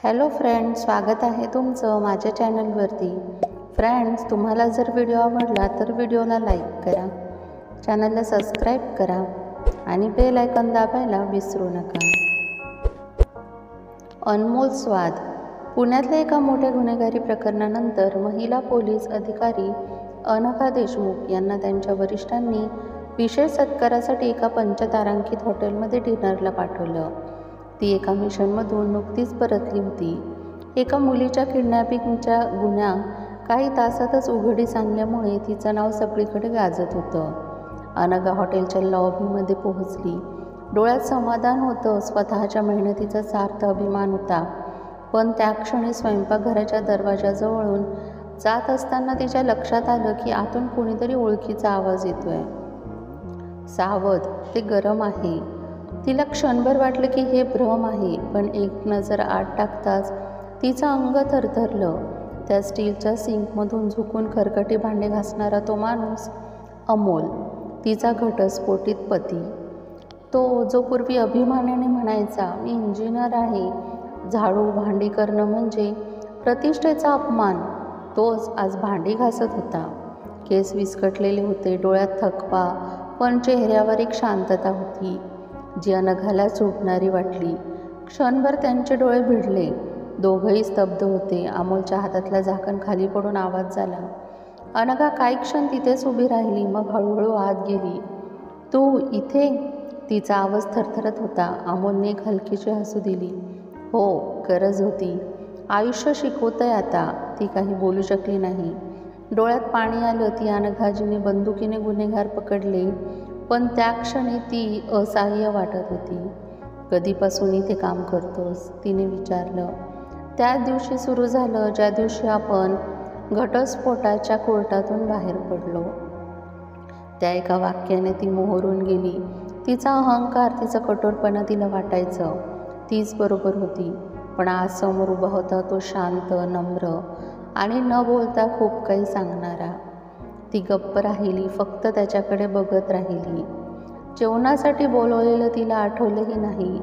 Hello friends, स्वागत आहे तुमचं माझ्या चॅनलवरती. फ्रेंड्स, तुम्हाला जर व्हिडिओ आवडला तर व्हिडिओला लाईक करा, चॅनलला सबस्क्राईब करा आणि बेल आयकॉन दाबायला विसरू नका. अनमोल स्वाद. पुण्यातल्या एका मोठ्या गुन्हेगारी प्रकरणानंतर महिला पोलीस अधिकारी अनघा देशमुख यांना त्यांच्या वरिष्ठांनी विशेष सत्कारासाठी एका पंचतारांकित हॉटेलमध्ये डिनरला पाठवलं. ती एका मिशनमधून नुकतीच परतली होती. एका मुलीच्या किडनॅपिंगच्या गुन्हा काही तासातच उघडीस आणल्यामुळे तिचं नाव सगळीकडे गाजत होतं. अनघा हॉटेलच्या लॉबीमध्ये पोहोचली. डोळ्यात समाधान होतं, स्वतःच्या मेहनतीचा सार्थ अभिमान होता. पण त्या क्षणी स्वयंपाकघराच्या दरवाजाजवळून जात असताना तिच्या लक्षात आलं की आतून कोणीतरी ओळखीचा आवाज येतोय. सावध, ते गरम आहे. तिला क्षणभर वाटलं की हे भ्रम आहे, पण एक नजर आत टाकताच तिचं अंग थरथरलं. त्या स्टीलच्या सिंकमधून झुकून खरकटी भांडे घासणारा तो माणूस अमोल, तिचा घटस्फोटित पती. तो जो पूर्वी अभिमानाने म्हणायचा, मी इंजिनियर आहे, झाडू भांडी करणं म्हणजे प्रतिष्ठेचा अपमान, तोच आज भांडी घासत होता. केस विस्कटलेले होते, डोळ्यात थकवा, पण चेहऱ्यावर एक शांतता होती जी अनघाला चुभणारी वाटली. क्षणभर त्यांचे डोळे भिडले. दोघंही स्तब्ध होते. अमोलच्या हातातला झाकण खाली पडून आवाज झाला. अनघा काही क्षण तिथेच उभी राहिली, मग हळूहळू आत गेली. तू इथे? तिचा आवाज थरथरत होता. अमोलने एक हलकीशी हसू दिली. हो, गरज होती. आयुष्य शिकवतंय आता. ती काही बोलू शकली नाही. डोळ्यात पाणी आलं. ती अनघाजीने बंदुकीने गुन्हेगार पकडले, पण त्या क्षणी ती असहाय्य वाटत होती. कधीपासून इथे काम करतोस? तिने विचारलं. त्या दिवशी सुरू झालं ज्या दिवशी आपण घटस्फोटाच्या कोर्टातून बाहेर पडलो. त्या एका वाक्याने ती मोहरून गेली. तिचा अहंकार, तिचा कठोरपणा तिला वाटायचं तीच बरोबर होती. पण आज समोर उभा होता तो शांत, नम्र आणि न बोलता खूप काही सांगणारा. ती गप्प राहिली, फक्त त्याच्याकडे बघत राहिली. जेवणासाठी बोलवलेलं तिला आठवलंही नाही.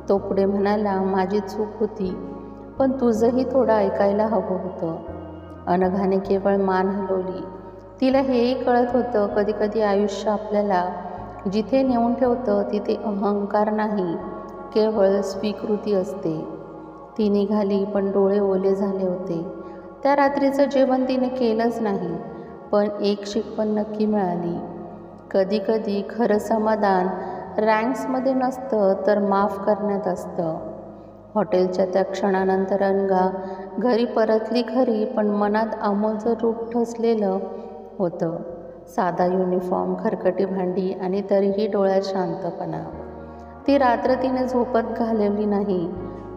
तो पुढे म्हणाला, माझी चूक होती, पण तुझंही थोडं ऐकायला हवं होतं. अनघाने केवळ मान हलवली. तिला हेही कळत होतं, कधीकधी आयुष्य आपल्याला जिथे नेऊन ठेवतं तिथे अहंकार नाही, केवळ स्वीकृती असते. ती निघाली, पण डोळे ओले झाले होते. त्या रात्रीचं जेवण तिने केलंच नाही, पण एक शिकवण नक्की मिळाली. कधीकधी खरं समाधान रँक्समध्ये नसतं, तर माफ करण्यात असतं. हॉटेलच्या त्या क्षणानंतर अनघा घरी परतली खरी, पण मनात अमोलचं रूप ठसलेलं होतं. साधा युनिफॉर्म, खरकटी भांडी आणि तरीही डोळ्यात शांतपणा. ती रात्र तिने झोपत घालवली नाही.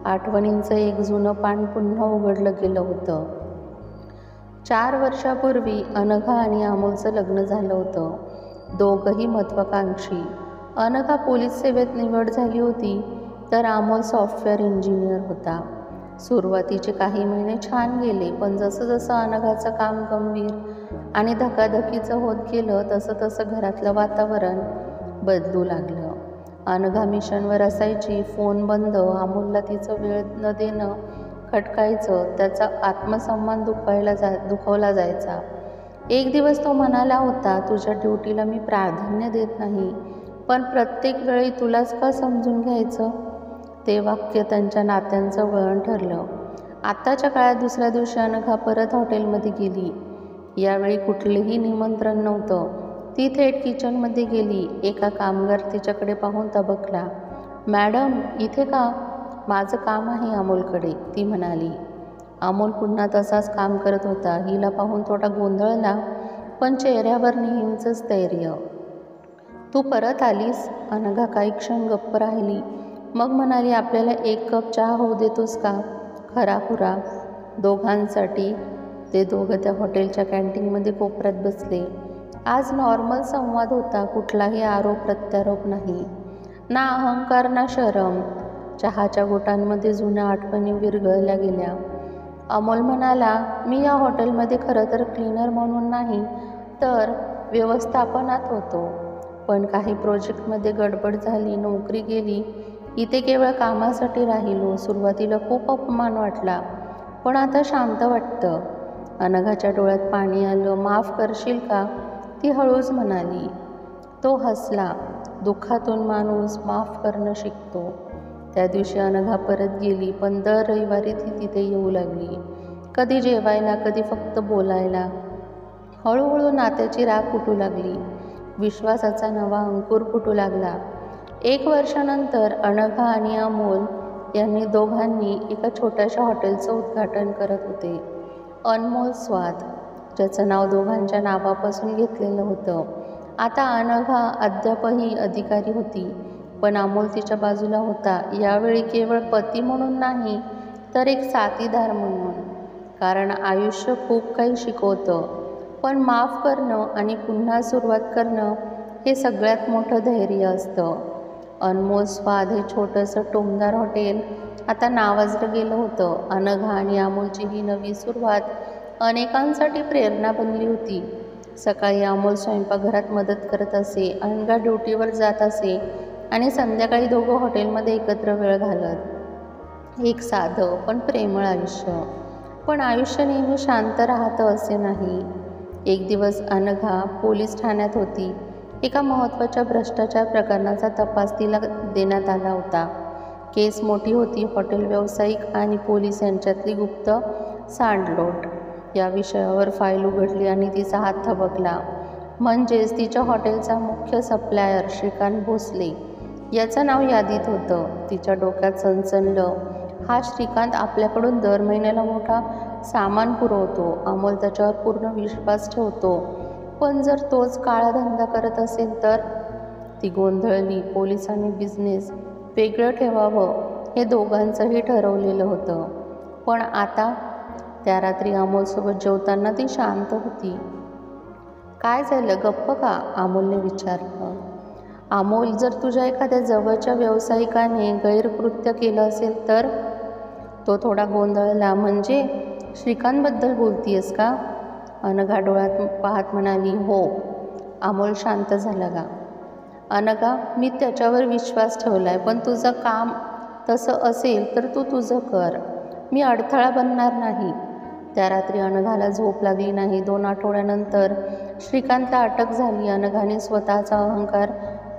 आठवणींचं एक जुनं पान पुन्हा उघडलं गेलं होतं. 4 वर्षापूर्वी अनघा आणि अमोलचं लग्न झालं होतं. दोघंही महत्त्वाकांक्षी. अनघा पोलीस सेवेत निवड झाली होती, तर अमोल सॉफ्टवेअर इंजिनियर होता. सुरुवातीचे काही महिने छान गेले, पण जसं जसं अनघाचं काम गंभीर आणि धकाधकीचं होत गेलं, तसं तसं घरातलं वातावरण बदलू लागलं. अनघा मिशनवर असायची, फोन बंद, अमोलला तिचं वेळ न देणं खटकायचं, त्याचा आत्मसन्मान दुखावला जायचा. एक दिवस तो म्हणाला होता, तुझ्या ड्युटीला मी प्राधान्य देत नाही, पण प्रत्येक वेळी तुलाच का समजून घ्यायचं? ते वाक्य त्यांच्या नात्यांचं वळण ठरलं. आत्ताच्या काळात दुसऱ्या दिवशी अनघा परत हॉटेलमध्ये गेली. यावेळी कुठलंही निमंत्रण नव्हतं. ती थेट किचनमध्ये गेली. एका कामगार तिच्याकडे पाहून तबकला. मॅडम, इथे का? माझं काम आहे अमोलकडे, ती म्हणाली. अमोल पुन्हा तसाच काम करत होता. हिला पाहून थोडा गोंधळला, पण चेहऱ्यावर नेहमीचंच स्थैर्य. तू परत आलीस? अनघा काही क्षण गप्प राहिली, मग म्हणाली, आपल्याला 1 कप चहा होऊ देतोस का? खराखुरा दोघांसाठी. ते दोघं त्या हॉटेलच्या कॅन्टीनमध्ये कोपऱ्यात बसले. आज नॉर्मल संवाद होता, कुठलाही आरोप प्रत्यारोप नाही, ना अहंकार ना शरम. चहाच्या घोटांमध्ये जुन्या आठवणी विरघळल्या गेल्या. अमोल म्हणाला, मी या हॉटेलमध्ये खरं तर क्लीनर म्हणून नाही, तर व्यवस्थापनात होतो, पण काही प्रोजेक्टमध्ये गडबड झाली, नोकरी गेली. इथे केवळ कामासाठी राहिलो. सुरुवातीला खूप अपमान वाटला, पण आता शांत वाटतं. अनघाच्या डोळ्यात पाणी आलं. माफ करशील का? ती हळूच म्हणाली. तो हसला. दुःखातून माणूस माफ करणं शिकतो. त्या दिवशी अनघा परत गेली, पण दर रविवारी ती तिथे येऊ लागली. कधी जेवायला, कधी फक्त बोलायला. हळूहळू नात्याची राख उठू लागली. विश्वासाचा नवा अंकुर फुटू लागला. 1 वर्षानंतर अनघा आणि अमोल यांनी दोघांनी एका छोट्याशा हॉटेलचं उद्घाटन करत होते. अनमोल स्वाद, ज्याचं नाव दोघांच्या नावापासून घेतलेलं होतं. आता अनघा अद्यापही अधिकारी होती, पण अमोल तिच्या बाजूला होता. यावेळी केवळ पती म्हणून नाही, तर एक साथीदार म्हणून. कारण आयुष्य खूप काही शिकवतं, पण माफ करणं आणि पुन्हा सुरुवात करणं हे सगळ्यात मोठं धैर्य असतं. अनमोल स्वाद हे छोटंसं टोमदार हॉटेल आता नावाजलं गेलं होतं. अनघा आणि अमोलची ही नवी सुरुवात अनेकांसाठी प्रेरणा बनली होती. सकाळी अमोल स्वयंपाकघरात मदत करत असे, अनघा ड्युटीवर जात असे आणि संध्याकाळी दोघं हॉटेलमध्ये एकत्र वेळ घालत. एक साधं पण प्रेमळ आयुष्य. पण आयुष्य नेहमी शांत राहतं असे नाही. एक दिवस अनघा पोलीस ठाण्यात होती. एका महत्त्वाच्या भ्रष्टाचार प्रकरणाचा तपास तिला देण्यात आला होता. केस मोठी होती. हॉटेल व्यावसायिक आणि पोलीस यांच्यातली गुप्त सांडलोट या विषयावर फाईल उघडली आणि तिचा हात थबकला. म्हणजेच तिच्या हॉटेलचा मुख्य सप्लायर श्रीकांत भोसले याचं नाव यादीत होतं. तिच्या डोक्यात सनसनलं. हा श्रीकांत आपल्याकडून दर महिन्याला मोठा सामान पुरवतो. अमोल त्याच्यावर पूर्ण विश्वास ठेवतो, पण जर तोच काळा धंदा करत असेल तर? ती गोंधळली. पोलिसांनी बिझनेस वेगळं ठेवावं हे दोघांचंही ठरवलेलं होतं. पण आता? त्या रात्री अमोलसोबत जेवताना ती शांत होती. काय झालं, गप्प का? अमोलने विचारलं. अमोल, जर तुझ्या एखाद्या जवळच्या व्यावसायिकाने गैरकृत्य केलं असेल तर? तो थोडा गोंधळला. म्हणजे श्रीकांतबद्दल बोलतीयस का? अनघा डोळ्यात पाहत म्हणाली. हो. अमोल शांत झाला. का अनघा, मी त्याच्यावर विश्वास ठेवलाय, पण तुझं काम तसं असेल तर तू तुझं कर. मी अडथळा बनणार नाही. त्या रात्री अनघाला झोप लागली नाही. 2 आठवड्यानंतर श्रीकांतला अटक झाली. अनघाने स्वतःचा अहंकार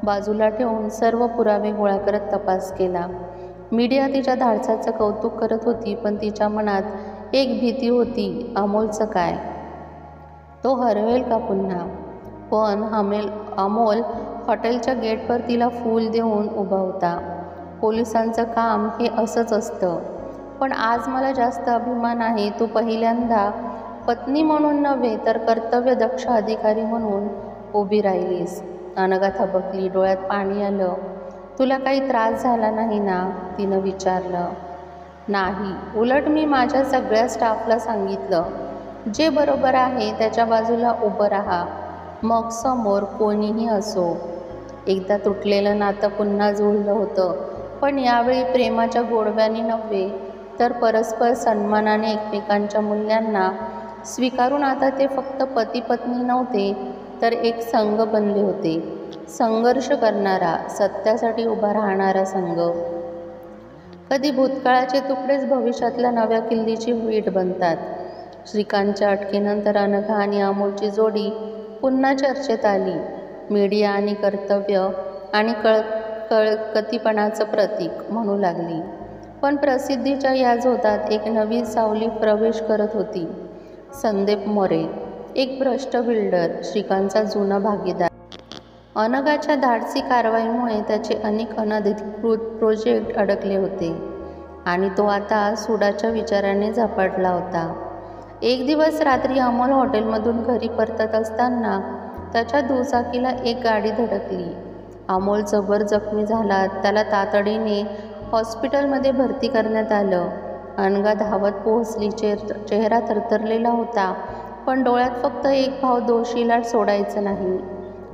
बाजूला ठेवून सर्व पुरावे गोळा करत तपास केला. मीडिया तिच्या धाडसाचं कौतुक करत होती, पण तिच्या मनात एक भीती होती. अमोलचं काय? तो हरवेल का पुन्हा? पण अमोल हॉटेलच्या गेटवर तिला फूल देऊन उभा होता. पोलिसांचं काम हे असंच असतं. पण आज मला जास्त अभिमान आहे. तू पहिल्यांदा पत्नी म्हणून नव्हे, तर कर्तव्यदक्ष अधिकारी म्हणून उभी राहिलीस. अनघा थबकली. डोळ्यात पाणी आलं. तुला काही त्रास झाला नाही ना? तिनं विचारलं. नाही, उलट मी माझ्या सगळ्या स्टाफला सांगितलं, जे बरोबर आहे त्याच्या बाजूला उभं राहा, मग समोर कोणीही असो. एकदा तुटलेलं नातं पुन्हा जुळलं होतं, पण यावेळी प्रेमाच्या गोडव्याने नव्हे, तर परस्पर सन्मानाने एकमेकांच्या मूल्यांना स्वीकारून. आता ते फक्त पती पत्नी नव्हते, तर एक संघ बनले होते. संघर्ष करणारा, सत्यासाठी उभा राहणारा संघ. कधी भूतकाळाचे तुकडेच भविष्यातल्या नव्या किल्लीची वीट बनतात. श्रीकांतच्या अटकेनंतर अनघा आणि अमोलची जोडी पुन्हा चर्चेत आली. मीडिया आणि कर्तव्य आणि कळकतीपणाचं प्रतीक म्हणू लागली. पण प्रसिद्धीच्या या झोतात एक नवी सावली प्रवेश करत होती. संदीप मोरे, एक भ्रष्ट बिल्डर, श्रीकांतचा जुना भागीदार. अनघाच्या धाडसी कारवाईमुळे त्याचे अनेक अनधिकृत प्रोजेक्ट अडकले होते आणि तो आता सुडाच्या विचाराने झपाटला होता. एक दिवस रात्री अमोल हॉटेलमधून घरी परतत असताना त्याच्या दुचाकीला एक गाडी धडकली. अमोल जबर जखमी झाला. त्याला तातडीने हॉस्पिटलमध्ये भरती करण्यात आलं. अनघा धावत पोहोचली. चेहरा थरथरलेला होता, पण डोळ्यात फक्त एक भाव, दोषीला सोडायचं नाही.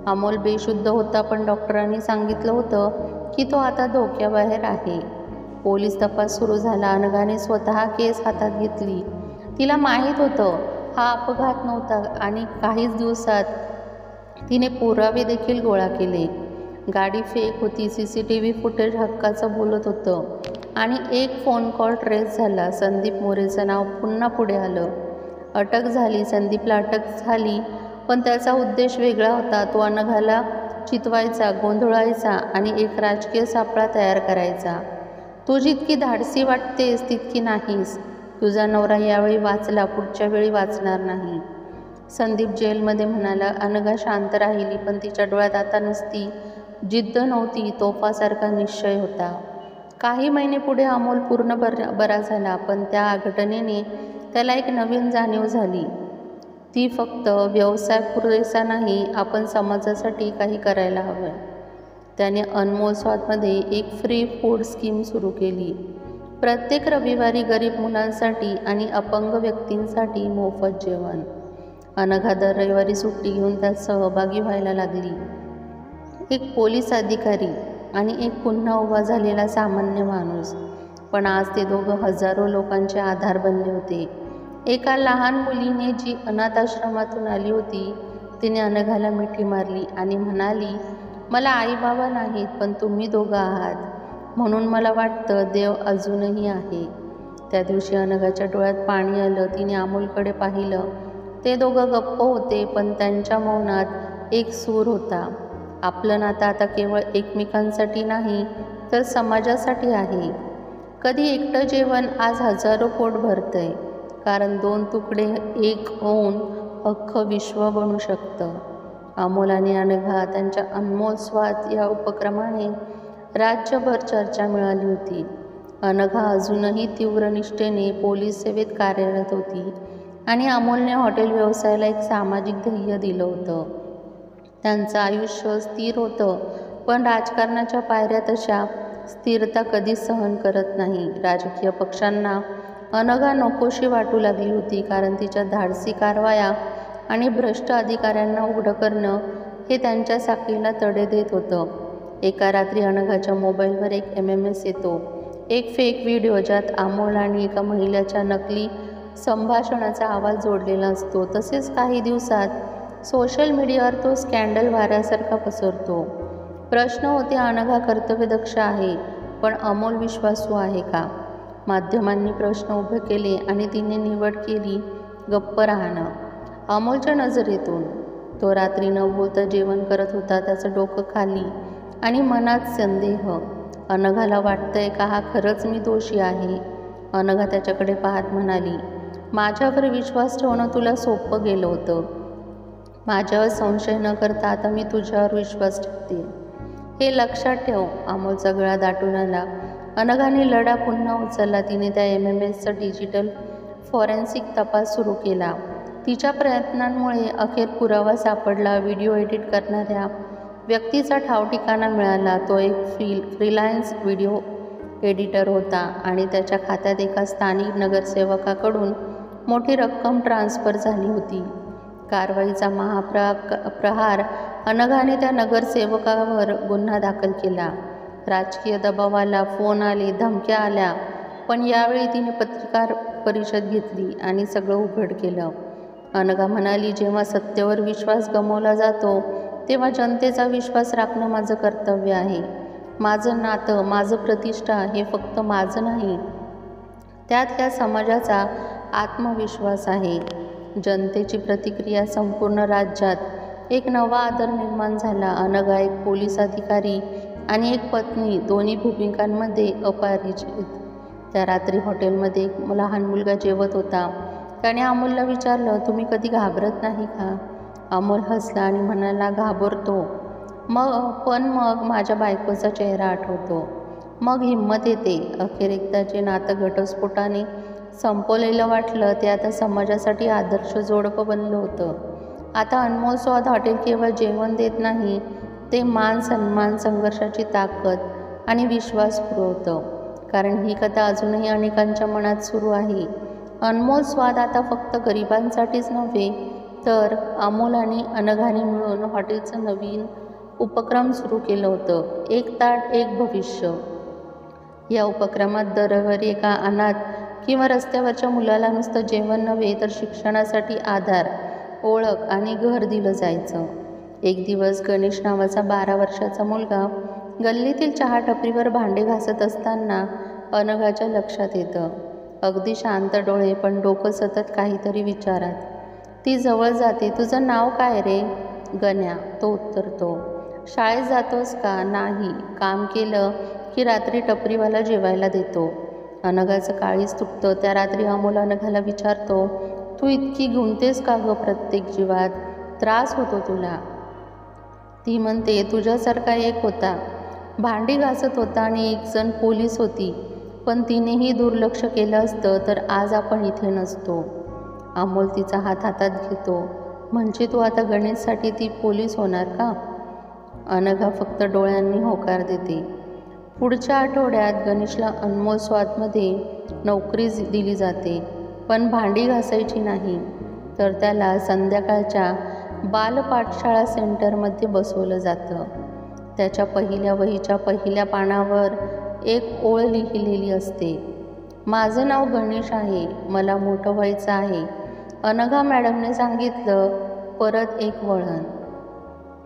अमोल बेशुद्ध होता, पण डॉक्टरांनी सांगितलं होतं की तो आता धोक्याबाहेर आहे. पोलीस तपास सुरू झाला. अनघाने स्वतः केस हातात घेतली. तिला माहीत होतं हा अपघात नव्हता आणि काहीच दिवसात तिने पुरावे देखील गोळा केले. गाडी फेक होती, CCTV फुटेज हक्काचं बोलत होतं आणि एक फोन कॉल ट्रेस झाला. संदीप मोरेचं नाव पुन्हा पुढे आलं. अटक झाली. संदीपला अटक झाली, पण त्याचा उद्देश वेगळा होता. तो अनघाला चितवायचा, गोंधळायचा आणि एक राजकीय सापळा तयार करायचा. तू जितकी धाडसी वाटतेस तितकी नाहीस. तुझा नवरा यावेळी वाचला, पुढच्या वेळी वाचणार नाही. संदीप जेलमध्ये म्हणाला. अनघा शांत राहिली, पण तिच्या डोळ्यात आता नुसती जिद्द नव्हती, तोफासारखा निश्चय होता. काही महिने पुढे अमोल पूर्ण बरा झाला, पण त्या घटनेने त्याला एक नवीन जाणीव झाली. ती फक्त व्यवसाय पुरेसा नाही, आपण समाजासाठी काही करायला हवं. त्याने अनमोल स्वादमध्ये एक फ्री फूड स्कीम सुरू केली. प्रत्येक रविवारी गरीब मुलांसाठी आणि अपंग व्यक्तींसाठी मोफत जेवण. अनघा दर रविवारी सुट्टी घेऊन त्यात सहभागी व्हायला लागली. एक पोलीस अधिकारी आणि एक पुन्हा उभा झालेला सामान्य माणूस. पण आज ते दोघं हजारो लोकांचे आधार बनले होते. एका लहान मुलीने जी अनाथ आश्रमातून आली होती, तिने अनघाला मिठी मारली आणि म्हणाली, मला आई बाबा नाहीत, पण तुम्ही दोघं आहात, म्हणून मला वाटतं देव अजूनही आहे. त्या दिवशी अनघाच्या डोळ्यात पाणी आलं. तिने अमोलकडे पाहिलं. ते दोघं गप्प होते, पण त्यांच्या मौनात एक सूर होता. आपलं नातं आता केवळ एकमेकांसाठी नाही, तर समाजासाठी आहे. कधी एकटं जेवण आज हजारो पोट भरतंय, कारण दोन तुकडे एक होऊन अख्खं विश्व बनू शकतं. अमोल आणि अनघा त्यांच्या अनमोल स्वाद या उपक्रमाने राज्यभर चर्चा मिळाली होती. अनघा अजूनही तीव्र निष्ठेने पोलीस सेवेत कार्यरत होती आणि अमोलने हॉटेल व्यवसायाला एक सामाजिक ध्येय दिलं होतं. त्यांचं आयुष्य स्थिर होतं, पण राजकारणाच्या पायऱ्या तशा स्थिरता कधीच सहन करत नाही. राजकीय पक्षांना अनघा नकोशी वाटू लागली होती, कारण तिच्या धाडसी कारवाया आणि भ्रष्ट अधिकाऱ्यांना उघडं करणं हे त्यांच्या साखळीला तडे देत होतं. एका रात्री अनघाच्या मोबाईलवर एक MMS येतो. एक फेक व्हिडिओ ज्यात अमोल आणि एका महिलेच्या नकली संभाषणाचा आवाज जोडलेला असतो. तसेच काही दिवसात सोशल मीडियावर तो स्कॅन्डल वाऱ्यासारखा पसरतो. प्रश्न होते, अनघा कर्तव्यदक्ष आहे, पण अमोल विश्वासू आहे का? माध्यमांनी प्रश्न उभे केले आणि तिने निवड केली गप्प राहणं. अमोलच्या नजरेतून तो रात्री न बोलता जेवण करत होता, त्याचं डोकं खाली आणि मनात संदेह. अनघाला वाटतंय का हा खरंच मी दोषी आहे? अनघा त्याच्याकडे पाहत म्हणाली, माझ्यावर विश्वास ठेवणं तुला सोपं गेलं होतं. माझ्यावर संशय न करता आता मी तुझ्यावर विश्वास ठेवते, हे लक्षात ठेव. अमोलचा गळा दाटून आला. अनघाने लढा पुन्हा उचलला. तिने त्या MMSचा डिजिटल फॉरेन्सिक तपास सुरू केला. तिच्या प्रयत्नांमुळे अखेर पुरावा सापडला. व्हिडिओ एडिट करणाऱ्या व्यक्तीचा ठावठिकाणा मिळाला. तो एक फ्रीलान्स व्हिडिओ एडिटर होता आणि त्याच्या खात्यात एका स्थानिक नगरसेवकाकडून मोठी रक्कम ट्रान्स्फर झाली होती. कारवाईचा महाप्रहार. अनघाने त्या नगरसेवकावर गुन्हा दाखल केला. राजकीय दबाव आला, फोन आले, धमक्या आल्या, पण यावेळी तिने पत्रकार परिषद घेतली आणि सगळं उघड केलं. अनघा म्हणाली, जेव्हा सत्तेवर विश्वास गमावला जातो तेव्हा जनतेचा विश्वास राखणं माझं कर्तव्य आहे. माझं नातं, माझं प्रतिष्ठा हे फक्त माझं नाही, त्यात या समाजाचा आत्मविश्वास आहे. जनतेची प्रतिक्रिया. संपूर्ण राज्यात एक नवा आदर निर्माण झाला. अनघा एक पोलीस अधिकारी आणि एक पत्नी, दोन्ही भूमिकांमध्ये अपरिचित. त्या रात्री हॉटेलमध्ये एक लहान मुलगा जेवत होता. त्याने अमोलला विचारलं, तुम्ही कधी घाबरत नाही का? अमोल हसला आणि म्हणाला, घाबरतो, पण मग माझ्या बायकोचा चेहरा आठवतो, मग हिंमत येते. अखेर एकदाचे नातं घटस्फोटाने संपवलेलं वाटलं. ते आता समाजासाठी आदर्श जोडपं बनलं होतं. आता अनमोल स्वाद हॉटेल केवळ जेवण देत नाही, ते मान सन्मान, संघर्षाची ताकद आणि विश्वास पुरवतं. कारण ही कथा अजूनही अनेकांच्या मनात सुरू आहे. अनमोल स्वाद आता फक्त गरिबांसाठीच नव्हे, तर अमोल आणि अनघाने मिळून हॉटेलचं नवीन उपक्रम सुरू केलं होतं, एक ताट एक भविष्य. या उपक्रमात दर रविवारी एका अनाथ किंवा रस्त्यावरच्या मुलाला नुसतं जेवण नव्हे, तर शिक्षणासाठी आधार, ओळख आणि घर दिलं जायचं. एक दिवस गणेश नावाचा 12 वर्षाचा मुलगा गल्लीतील चहा टपरीवर भांडे घासत असताना अनघाच्या लक्षात येतं. अगदी शांत डोळे, पण डोकं सतत काहीतरी विचारात. ती जवळ जाते. तुझं नाव काय रे? गण्या, तो उत्तरतो. शाळेत जातोस का? नाही. काम केलं की रात्री टपरीवाला जेवायला देतो. अनघाचं काळीच तुटतं. त्या रात्री अमोल अनघाला विचारतो, तू इतकी गुंततेस का गं प्रत्येक जीवात? त्रास होतो तुला? ती म्हणते, तुझ्यासारखा एक होता, भांडी घासत होता आणि एक जण पोलीस होती, पण तिनेही दुर्लक्ष केलं असतं तर आज आपण इथे नसतो. अमोल तिचा हात हातात घेतो. म्हणजे तू आता गणेशसाठी ती पोलीस होणार का? अनघा फक्त डोळ्यांनी होकार देते. पुढच्या आठवड्यात गणेशला अनमोल स्वादमध्ये नोकरी दिली जाते, पण भांडी घासायची नाही, तर त्याला संध्याकाळच्या बालपाठशाळा सेंटरमध्ये बसवलं जातं. त्याच्या पहिल्या वहीच्या पहिल्या पानावर एक ओळ लिहिलेली असते, माझं नाव गणेश आहे, मला मोठं व्हायचं आहे. अनघा मॅडमने सांगितलं. परत एक वळण.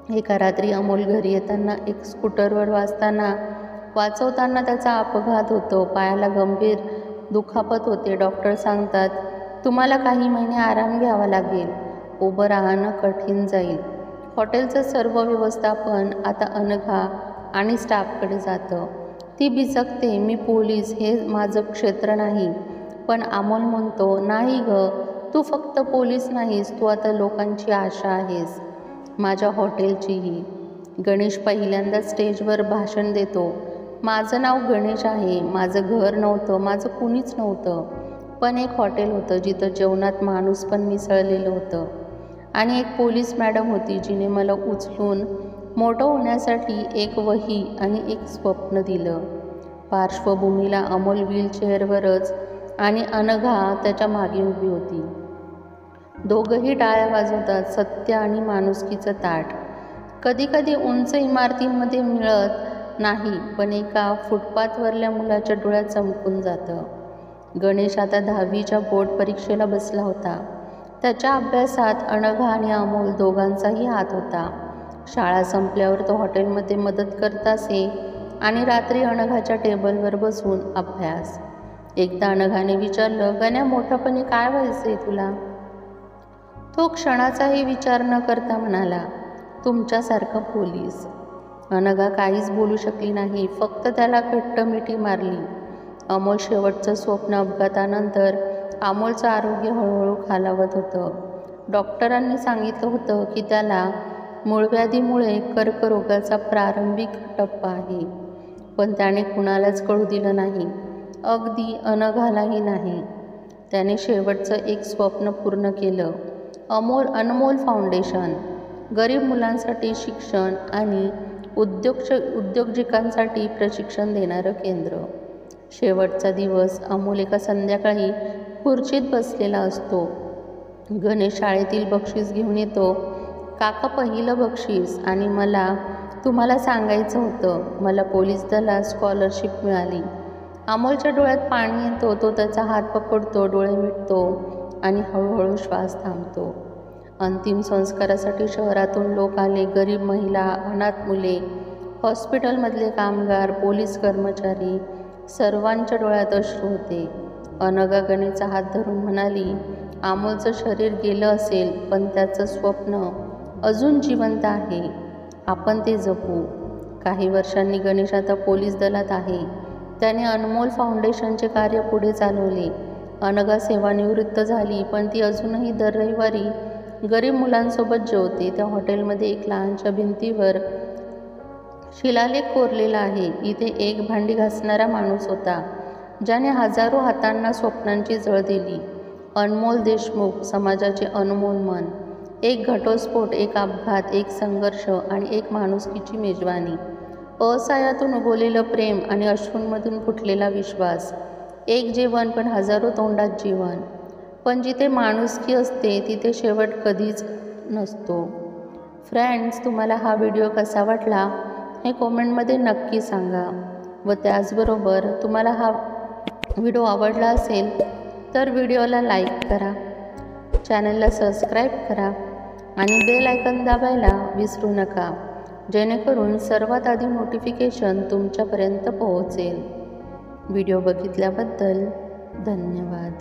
एका रात्री अमोल घरी येताना एक स्कूटरवर वाचवताना त्याचा अपघात होतो. पायाला गंभीर दुखापत होते. डॉक्टर सांगतात, तुम्हाला काही महिने आराम घ्यावा लागेल, उभं राहणं कठीण जाईल. हॉटेलचं सर्व व्यवस्थापन आता अनघा आणि स्टाफकडे जातं. ती बिचकते, मी पोलीस, हे माझं क्षेत्र नाही. पण अमोल म्हणतो, नाही गं, तू फक्त पोलीस नाहीस, तू आता लोकांची आशा आहेस, माझ्या हॉटेलचीही. गणेश पहिल्यांदा स्टेजवर भाषण देतो. माझं नाव गणेश आहे, माझं घर नव्हतं, माझं कुणीच नव्हतं, पण एक हॉटेल होतं जिथं जेवणात माणूस पण मिसळलेलं होतं. आणि एक पोलीस मॅडम होती जिने मला उचलून मोठं होण्यासाठी एक वही आणि एक स्वप्न दिलं. पार्श्वभूमीला अमोल व्हीलचेअरवरच आणि अनघा त्याच्या मागे उभी होती. दोघंही टाळ्या वाजवतात. सत्य आणि माणुसकीचं ताट. कधी कधी उंच इमारतींमध्ये मिळत नाही, पण एका फुटपाथवरल्या मुलाच्या डोळ्यात चमकून जातं. गणेश आता 10वीच्या बोर्ड परीक्षेला बसला होता. त्याच्या अभ्यासात अनघा आणि अमोल दोघांचाही हात होता. शाळा संपल्यावर तो हॉटेलमध्ये मदत करत असे आणि रात्री अनघाच्या टेबलवर बसून अभ्यास. एकदा अनघाने विचारलं, गण्या, मोठ्यापणी काय व्हायचंय तुला? तो क्षणाचाही विचार न करता म्हणाला, तुमच्यासारखा पोलीस. अनघा काहीच बोलू शकली नाही, फक्त त्याला घट्ट मिठी मारली. अमोल शेवटचं स्वप्न अपघातानंतर अमोलचं आरोग्य हळूहळू खालावत होतं. डॉक्टरांनी सांगितलं होतं की त्याला मूळव्याधीमुळे कर्करोगाचा प्रारंभिक टप्पा आहे, पण त्याने कुणालाच कळू दिलं नाही, अगदी अनघालाही नाही. त्याने शेवटचं एक स्वप्न पूर्ण केलं. अनमोल फाउंडेशन, गरीब मुलांसाठी शिक्षण आणि उद्योजकांसाठी प्रशिक्षण देणारं केंद्र. शेवटचा दिवस. अमोल एका संध्याकाळी खुर्चीत बसलेला असतो. गणेश शाळेतील बक्षीस घेऊन येतो. काका, पहिलं बक्षीस. आणि तुम्हाला सांगायचं होतं, मला पोलीस दलात स्कॉलरशिप मिळाली. अमोलच्या डोळ्यात पाणी येतो. तो त्याचा हात पकडतो, डोळे मिटतो आणि हळूहळू श्वास थांबतो. अंतिम संस्कारासाठी शहरातून लोक आले. गरीब महिला, अनाथ मुले, हॉस्पिटलमधले कामगार, पोलीस कर्मचारी, सर्वांच्या डोळ्यात अश्रू होते. अनघा गणेशचा हात धरून म्हणाली, अमोलचं शरीर गेलं असेल, पण त्याचं स्वप्न अजून जिवंत आहे, आपण ते जपू. काही वर्षांनी गणेश आता पोलीस दलात आहे. त्याने अनमोल फाउंडेशनचे कार्य पुढे चालवले. अनघा सेवानिवृत्त झाली, पण ती अजूनही दर रविवारी गरीब मुलांसोबत जेवते. त्या हॉटेलमध्ये एक लहानशा भिंतीवर शिलालेख कोरलेला आहे, इथे एक भांडी घासणारा माणूस होता, ज्याने हजारो हातांना स्वप्नांची झळ दिली. अनमोल देशमुख, समाजाचे अनमोल मन. एक घटस्फोट, एक अपघात, एक संघर्ष आणि एक माणुसकीची मेजवानी. असहायातून उगवलेलं प्रेम आणि अश्रूंमधून फुटलेला विश्वास. एक जेवण, पण हजारो तोंडात जीवन. पण जिथे माणुसकी असते तिथे शेवट कधीच नसतो. फ्रेंड्स, तुम्हाला हा व्हिडिओ कसा वाटला हे कॉमेंटमध्ये नक्की सांगा. व त्याचबरोबर तुम्हाला हा व्हिडिओ आवडला असेल तर व्हिडिओला लाईक करा, चॅनलला सबस्क्राईब करा आणि बेल आयकॉन दाबायला विसरू नका, जेणेकरून सर्वात आधी नोटिफिकेशन तुमच्यापर्यंत पोहोचेल. व्हिडिओ बघितल्याबद्दल धन्यवाद.